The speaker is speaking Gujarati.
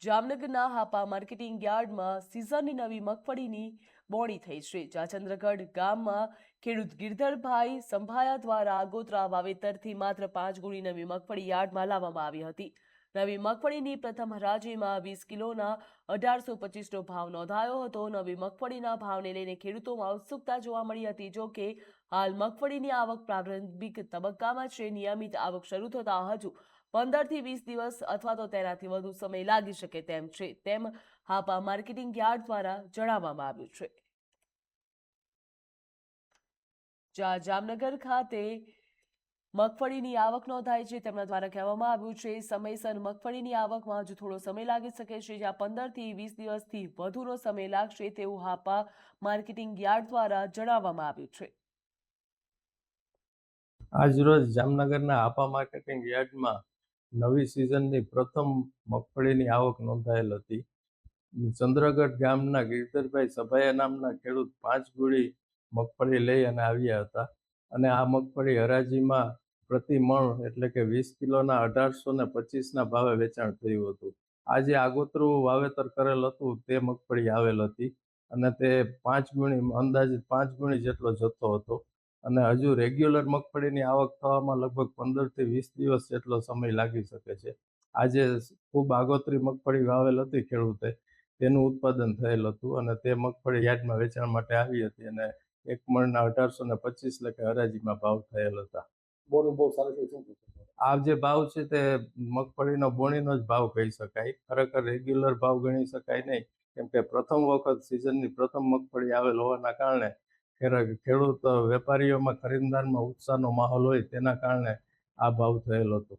જામનગરના હાપા માર્કેટિંગ યાર્ડમાં સિઝનની નવી મગફળીની બોણી થઈ છે। ચાચંદ્રગઢ ગામમાં ખેડૂત ગિરધરભાઈ સંભાયા દ્વારા આગોતરા વાવેતરથી માત્ર 5 ગુણી નવી મગફળી યાર્ડમાં લાવવામાં આવી હતી। નવી મગફળીની પ્રથમ હરાજીમાં 20 કિલોના 1825નો ભાવ નોંધાયો હતો। નવી મગફળીના ભાવને લઈને ખેડૂતોમાં ઉત્સુકતા જોવા મળી હતી। જો કે હાલ મગફળીની આવક પ્રારંભિક તબક્કામાં છે। નિયમિત આવક શરૂ થતા હજુ 15 થી 20 દિવસ અથવા તો તેનાથી વધુ સમય લાગી શકે તેમ હાપા માર્કેટિંગ યાર્ડ દ્વારા જણાવવામાં આવ્યું છે। જામનગર ખાતે મગફળીની આવક નોંધાઈ છે। તેમના દ્વારા કહેવામાં આવ્યું છે સમયસર મગફળીની આવકમાં હજુ થોડો સમય લાગી શકે છે, જ્યાં 15 થી 20 દિવસથી વધુનો સમય લાગશે તેવું હાપા માર્કેટિંગ યાર્ડ દ્વારા જણાવવામાં આવ્યું છે। આજરોજ જામનગરના હાપા માર્કેટિંગ યાર્ડમાં નવી સિઝનની પ્રથમ મગફળીની આવક નોંધાયેલ હતી। ચંદ્રગઢ ગામના ગિરધરભાઈ સભાયા નામના ખેડૂત 5 ગુણી મગફળી લઈ અને આવ્યા હતા અને આ મગફળી હરાજીમાં પ્રતિ મણ એટલે કે 20 કિલોના 1825ના ભાવે વેચાણ થયું હતું। આજે આગોતરું વાવેતર કરેલ હતું તે મગફળી આવેલ હતી અને તે 5 ગુણી અંદાજિત 5 ગુણી જેટલો જથ્થો હતો અને હજુ રેગ્યુલર મગફળીની આવક થવામાં લગભગ 15 થી 20 દિવસ જેટલો સમય લાગી શકે છે। આજે ખૂબ આગોતરી મગફળી વાવેલ હતી ખેડૂતે, તેનું ઉત્પાદન થયેલ હતું અને તે મગફળી યાર્ડમાં વેચાણ માટે આવી હતી અને 1 મણના 1825 લખે હરાજીમાં ભાવ થયેલ હતા। બોનું બહુ સારું છે શું? આ જે ભાવ છે તે મગફળીનો બોણીનો જ ભાવ કહી શકાય, ખરેખર રેગ્યુલર ભાવ ગણી શકાય નહીં, કેમ કે પ્રથમ વખત સિઝનની પ્રથમ મગફળી આવેલ હોવાના કારણે ખેડૂત વેપારીઓમાં ખરીદદારમાં ઉત્સાહનો માહોલ હોય તેના કારણે આ ભાવ થયેલો હતો।